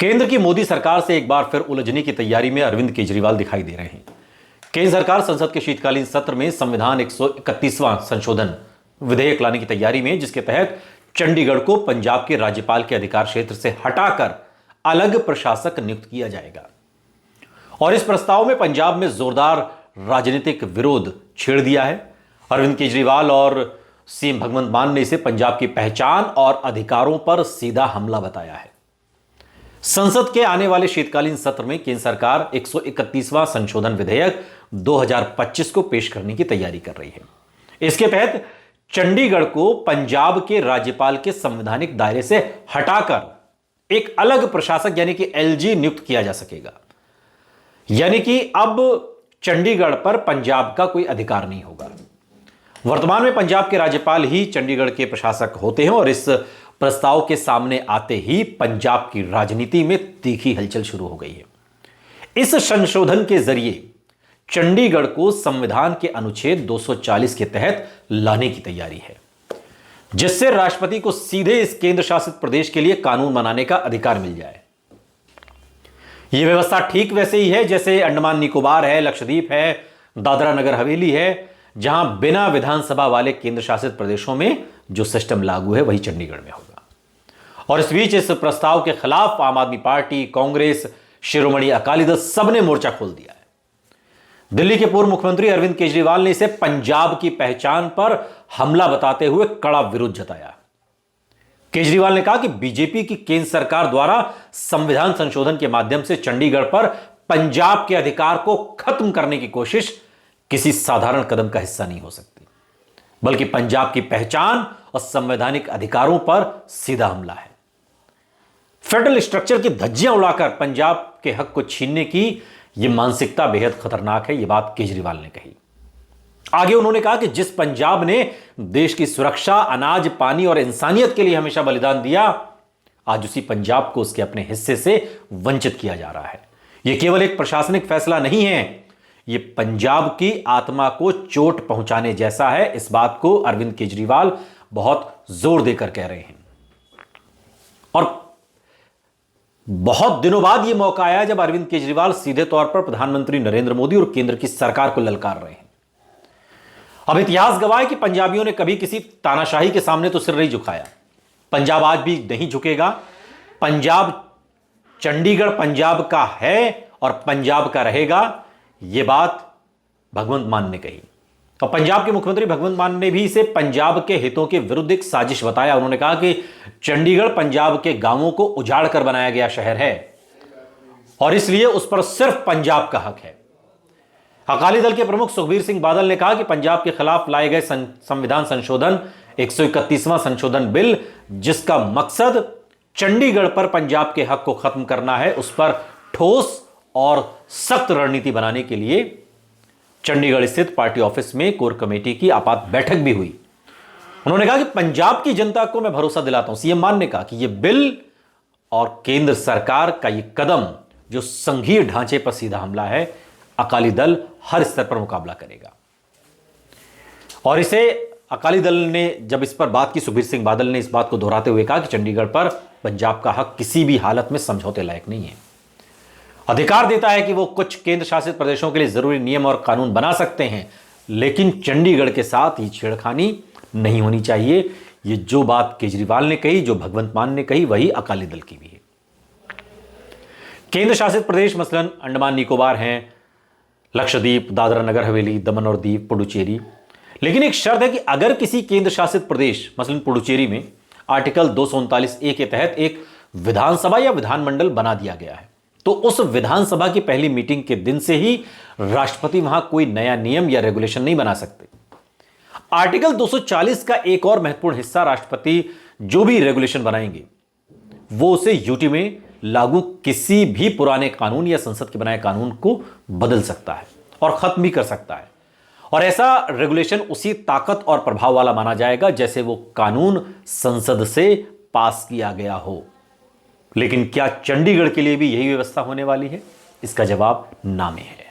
केंद्र की मोदी सरकार से एक बार फिर उलझने की तैयारी में अरविंद केजरीवाल दिखाई दे रहे हैं। केंद्र सरकार संसद के शीतकालीन सत्र में संविधान 131वां संशोधन विधेयक लाने की तैयारी में, जिसके तहत चंडीगढ़ को पंजाब के राज्यपाल के अधिकार क्षेत्र से हटाकर अलग प्रशासक नियुक्त किया जाएगा। और इस प्रस्ताव में पंजाब में जोरदार राजनीतिक विरोध छेड़ दिया है। अरविंद केजरीवाल और सीएम भगवंत मान ने इसे पंजाब की पहचान और अधिकारों पर सीधा हमला बताया है। संसद के आने वाले शीतकालीन सत्र में केंद्र सरकार 131वां संशोधन विधेयक 2025 को पेश करने की तैयारी कर रही है। इसके तहत चंडीगढ़ को पंजाब के राज्यपाल के संवैधानिक दायरे से हटाकर एक अलग प्रशासक यानी कि एलजी नियुक्त किया जा सकेगा। यानी कि अब चंडीगढ़ पर पंजाब का कोई अधिकार नहीं होगा। वर्तमान में पंजाब के राज्यपाल ही चंडीगढ़ के प्रशासक होते हैं और इस प्रस्ताव के सामने आते ही पंजाब की राजनीति में तीखी हलचल शुरू हो गई है। इस संशोधन के जरिए चंडीगढ़ को संविधान के अनुच्छेद 240 के तहत लाने की तैयारी है, जिससे राष्ट्रपति को सीधे इस केंद्र शासित प्रदेश के लिए कानून बनाने का अधिकार मिल जाए। यह व्यवस्था ठीक वैसे ही है जैसे अंडमान निकोबार है, लक्षद्वीप है, दादरा नगर हवेली है, जहां बिना विधानसभा वाले केंद्र शासित प्रदेशों में जो सिस्टम लागू है वही चंडीगढ़ में होगा। और इस बीच इस प्रस्ताव के खिलाफ आम आदमी पार्टी, कांग्रेस, शिरोमणि अकाली दल सबने मोर्चा खोल दिया है। दिल्ली के पूर्व मुख्यमंत्री अरविंद केजरीवाल ने इसे पंजाब की पहचान पर हमला बताते हुए कड़ा विरोध जताया। केजरीवाल ने कहा कि बीजेपी की केंद्र सरकार द्वारा संविधान संशोधन के माध्यम से चंडीगढ़ पर पंजाब के अधिकार को खत्म करने की कोशिश किसी साधारण कदम का हिस्सा नहीं हो सकती, बल्कि पंजाब की पहचान और संवैधानिक अधिकारों पर सीधा हमला है। फेडरल स्ट्रक्चर की धज्जियां उड़ाकर पंजाब के हक को छीनने की यह मानसिकता बेहद खतरनाक है, यह बात केजरीवाल ने कही। आगे उन्होंने कहा कि जिस पंजाब ने देश की सुरक्षा, अनाज, पानी और इंसानियत के लिए हमेशा बलिदान दिया, आज उसी पंजाब को उसके अपने हिस्से से वंचित किया जा रहा है। यह केवल एक प्रशासनिक फैसला नहीं है, यह पंजाब की आत्मा को चोट पहुंचाने जैसा है। इस बात को अरविंद केजरीवाल बहुत जोर देकर कह रहे हैं। और बहुत दिनों बाद यह मौका आया जब अरविंद केजरीवाल सीधे तौर पर प्रधानमंत्री नरेंद्र मोदी और केंद्र की सरकार को ललकार रहे हैं। अब इतिहास गवाह है कि पंजाबियों ने कभी किसी तानाशाही के सामने तो सिर नहीं झुकाया। पंजाब आज भी नहीं झुकेगा। चंडीगढ़ पंजाब का है और पंजाब का रहेगा, यह बात भगवंत मान ने कही। और पंजाब के मुख्यमंत्री भगवंत मान ने भी इसे पंजाब के हितों के विरुद्ध एक साजिश बताया। उन्होंने कहा कि चंडीगढ़ पंजाब के गांवों को उजाड़ कर बनाया गया शहर है और इसलिए उस पर सिर्फ पंजाब का हक है। अकाली दल के प्रमुख सुखबीर सिंह बादल ने कहा कि पंजाब के खिलाफ लाए गए संविधान संशोधन 131वां संशोधन बिल, जिसका मकसद चंडीगढ़ पर पंजाब के हक को खत्म करना है, उस पर ठोस और सख्त रणनीति बनाने के लिए चंडीगढ़ स्थित पार्टी ऑफिस में कोर कमेटी की आपात बैठक भी हुई। उन्होंने कहा कि पंजाब की जनता को मैं भरोसा दिलाता हूं। सीएम मान ने कहा कि यह बिल और केंद्र सरकार का यह कदम जो संघीय ढांचे पर सीधा हमला है, अकाली दल हर स्तर पर मुकाबला करेगा। और इसे अकाली दल ने जब इस पर बात की, सुखबीर सिंह बादल ने इस बात को दोहराते हुए कहा कि चंडीगढ़ पर पंजाब का हक किसी भी हालत में समझौते लायक नहीं है। अधिकार देता है कि वो कुछ केंद्र शासित प्रदेशों के लिए जरूरी नियम और कानून बना सकते हैं, लेकिन चंडीगढ़ के साथ ये छेड़खानी नहीं होनी चाहिए। ये जो बात केजरीवाल ने कही, जो भगवंत मान ने कही, वही अकाली दल की भी है। केंद्र शासित प्रदेश मसलन अंडमान निकोबार हैं, लक्षद्वीप, दादरा नगर हवेली, दमन और दीव, पुडुचेरी। लेकिन एक शर्त है कि अगर किसी केंद्र शासित प्रदेश मसलन पुडुचेरी में आर्टिकल 239A के तहत एक विधानसभा या विधानमंडल बना दिया गया है, तो उस विधानसभा की पहली मीटिंग के दिन से ही राष्ट्रपति वहां कोई नया नियम या रेगुलेशन नहीं बना सकते। आर्टिकल 240 का एक और महत्वपूर्ण हिस्सा, राष्ट्रपति जो भी रेगुलेशन बनाएंगे वो उसे यूटी में लागू किसी भी पुराने कानून या संसद के बनाए कानून को बदल सकता है और खत्म भी कर सकता है। और ऐसा रेगुलेशन उसी ताकत और प्रभाव वाला माना जाएगा जैसे वो कानून संसद से पास किया गया हो। लेकिन क्या चंडीगढ़ के लिए भी यही व्यवस्था होने वाली है? इसका जवाब ना में है।